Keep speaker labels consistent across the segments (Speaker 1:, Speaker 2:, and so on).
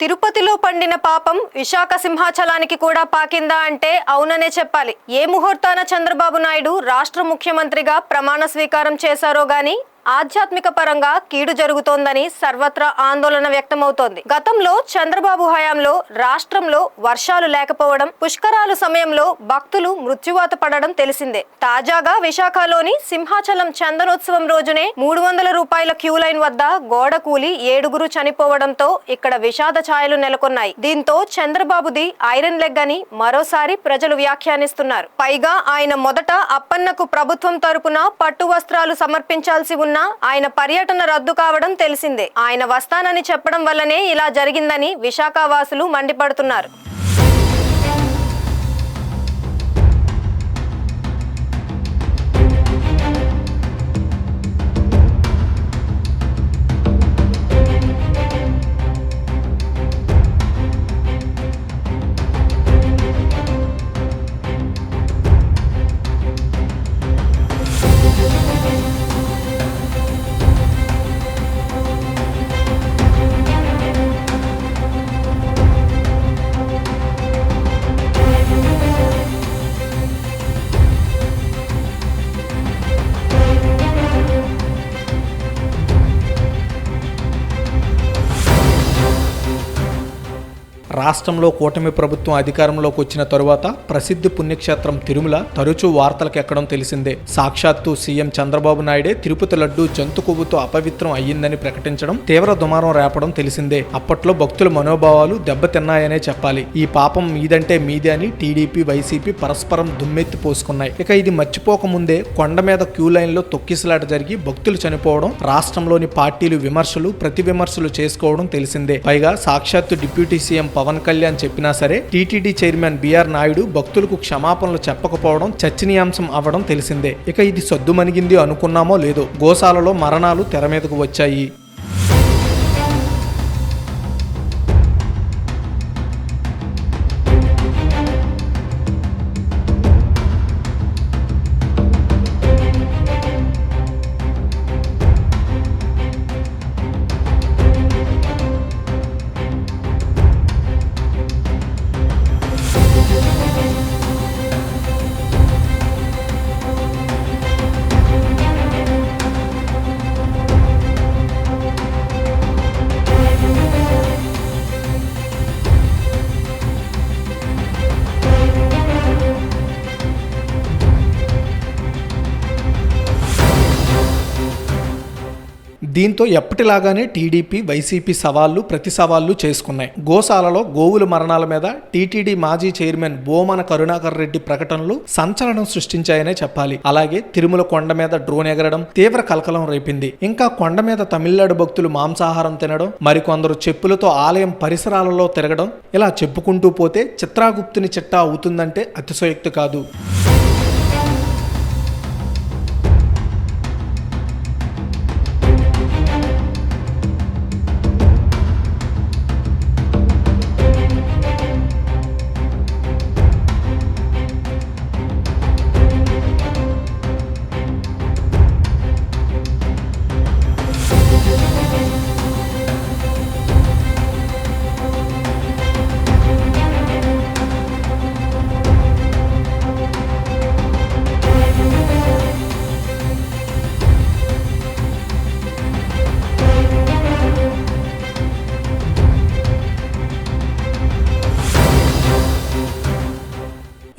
Speaker 1: తిరుపతిలో పండిన పాపం విశాఖ సింహాచలానికి కూడా పాకిందా అంటే అవుననే చెప్పాలి. ఏ ముహూర్తాన చంద్రబాబు నాయుడు రాష్ట్ర ముఖ్యమంత్రిగా ప్రమాణ స్వీకారం చేశారో గాని ఆధ్యాత్మిక పరంగా కీడు జరుగుతోందని సర్వత్రా ఆందోళన వ్యక్తమవుతోంది. గతంలో చంద్రబాబు హయాంలో రాష్ట్రంలో వర్షాలు లేకపోవడం, పుష్కరాలు సమయంలో భక్తులు మృత్యువాత పడడం తెలిసిందే. తాజాగా విశాఖలోని సింహాచలం చందనోత్సవం రోజునే 300 రూపాయల క్యూ లైన్ వద్ద గోడ కూలి 7 చనిపోవడంతో ఇక్కడ విషాద ఛాయలు నెలకొన్నాయి. దీంతో చంద్రబాబుది ఐరన్ లెగ్ అని మరోసారి ప్రజలు వ్యాఖ్యానిస్తున్నారు. పైగా ఆయన మొదట అప్పన్నకు ప్రభుత్వం తరపున పట్టు వస్త్రాలు సమర్పించాల్సి ఉన్న ఆయన పర్యటన రద్దు కావడం తెలిసిందే. ఆయన వస్తానని చెప్పడం వల్లనే ఇలా జరిగిందని విశాఖ వాసులు మండిపడుతున్నారు.
Speaker 2: రాష్ట్రంలో కూటమి ప్రభుత్వం అధికారంలోకి వచ్చిన తరువాత ప్రసిద్ధి పుణ్యక్షేత్రం తిరుమల తరచూ వార్తలకు ఎక్కడం తెలిసిందే. సాక్షాత్తు సీఎం చంద్రబాబు నాయుడే తిరుపతి లడ్డు జంతు కొవ్వుతో అపవిత్రం అయ్యిందని ప్రకటించడం తీవ్ర దుమారం రేపడం తెలిసిందే. అప్పట్లో భక్తుల మనోభావాలు దెబ్బతిన్నాయనే చెప్పాలి. ఈ పాపం మీదంటే మీదే అని టీడీపీ, వైసీపీ పరస్పరం దుమ్మెత్తి పోసుకున్నాయి. ఇక ఇది మర్చిపోకముందే కొండ మీద క్యూ లైన్లో తొక్కిసలాట జరిగి భక్తులు చనిపోవడం, రాష్ట్రంలోని పార్టీలు విమర్శలు ప్రతి విమర్శలు చేసుకోవడం తెలిసిందే. పైగా సాక్షాత్తు డిప్యూటీ సీఎం పవన్ కళ్యాణ్ చెప్పినా సరే టీటీడీ చైర్మన్ బిఆర్ నాయుడు భక్తులకు క్షమాపణలు చెప్పకపోవడం చర్చనీయాంశం అవ్వడం తెలిసిందే. ఇక ఇది సద్దుమణిగింది అనుకున్నామో లేదో గోశాలలో మరణాలు తెర మీదకు వచ్చాయి. దీంతో ఎప్పటిలాగానే టీడీపీ, వైసీపీ ప్రతి సవాళ్లు చేసుకున్నాయి. గోశాలలో గోవుల మరణాల మీద టీటీడీ మాజీ చైర్మన్ బోమన కరుణాకర్ రెడ్డి ప్రకటనలు సంచలనం సృష్టించాయనే చెప్పాలి. అలాగే తిరుమల కొండ మీద డ్రోన్ ఎగరడం తీవ్ర కలకలం రేపింది. ఇంకా కొండ మీద తమిళనాడు భక్తులు మాంసాహారం తినడం, మరికొందరు చెప్పులతో ఆలయం పరిసరాలలో తిరగడం, ఇలా చెప్పుకుంటూ పోతే చిత్రాగుప్తుని చిట్టా అవుతుందంటే అతిశయోక్తి కాదు.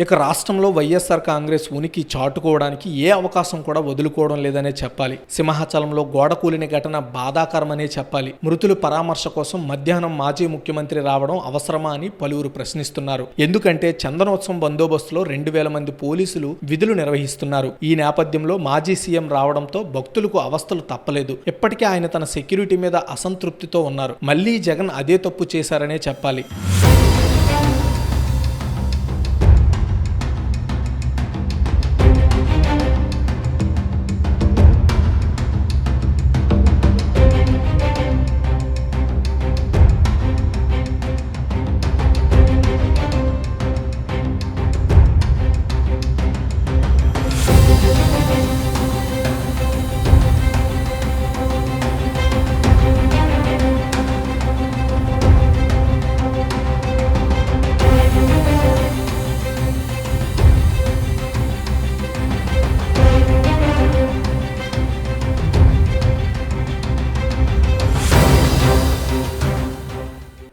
Speaker 2: ఇక రాష్ట్రంలో వైఎస్ఆర్ కాంగ్రెస్ ఉనికి చాటుకోవడానికి ఏ అవకాశం కూడా వదులుకోవడం లేదనే చెప్పాలి. సింహాచలంలో గోడ కూలిన ఘటన బాధాకరమనే చెప్పాలి. మృతుల పరామర్శ కోసం మధ్యాహ్నం మాజీ ముఖ్యమంత్రి రావడం అవసరమా అని పలువురు ప్రశ్నిస్తున్నారు. ఎందుకంటే చందనోత్సవం బందోబస్తులో 2000 మంది పోలీసులు విధులు నిర్వహిస్తున్నారు. ఈ నేపథ్యంలో మాజీ సీఎం రావడంతో భక్తులకు అవస్థలు తప్పలేదు. ఇప్పటికే ఆయన తన సెక్యూరిటీ మీద అసంతృప్తితో ఉన్నారు. మళ్లీ జగన్ అదే తప్పు చేశారనే చెప్పాలి.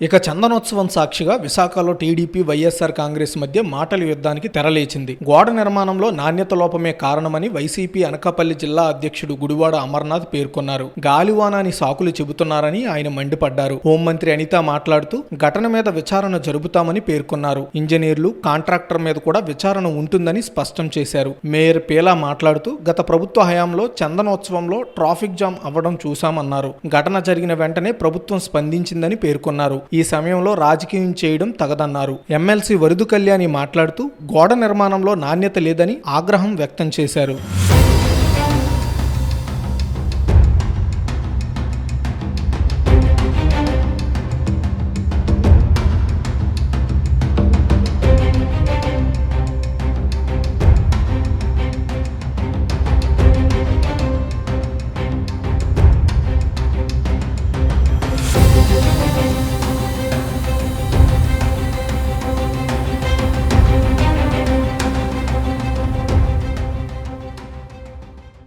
Speaker 2: ఇక చందనోత్సవం సాక్షిగా విశాఖలో టీడీపీ వైఎస్ఆర్ కాంగ్రెస్ మధ్య మాటల యుద్ధానికి తెరలేచింది. గోడ నిర్మాణంలో నాణ్యత లోపమే కారణమని వైసీపీ అనకాపల్లి జిల్లా అధ్యక్షుడు గుడివాడ అమర్నాథ్ పేర్కొన్నారు. గాలివానాని సాకులు చెబుతున్నారని ఆయన మండిపడ్డారు. హోంమంత్రి అనిత మాట్లాడుతూ ఘటన మీద విచారణ జరుపుతామని పేర్కొన్నారు. ఇంజనీర్లు, కాంట్రాక్టర్ మీద కూడా విచారణ ఉంటుందని స్పష్టం చేశారు. మేయర్ పీలా మాట్లాడుతూ గత ప్రభుత్వ హయాంలో చందనోత్సవంలో ట్రాఫిక్ జామ్ అవ్వడం చూశామన్నారు. ఘటన జరిగిన వెంటనే ప్రభుత్వం స్పందించిందని పేర్కొన్నారు. ఈ సమయంలో రాజకీయం చేయడం తగదన్నారు. ఎమ్మెల్సీ వరుదు కళ్యాణి మాట్లాడుతూ గోడ నిర్మాణంలో నాణ్యత లేదని ఆగ్రహం వ్యక్తం చేశారు.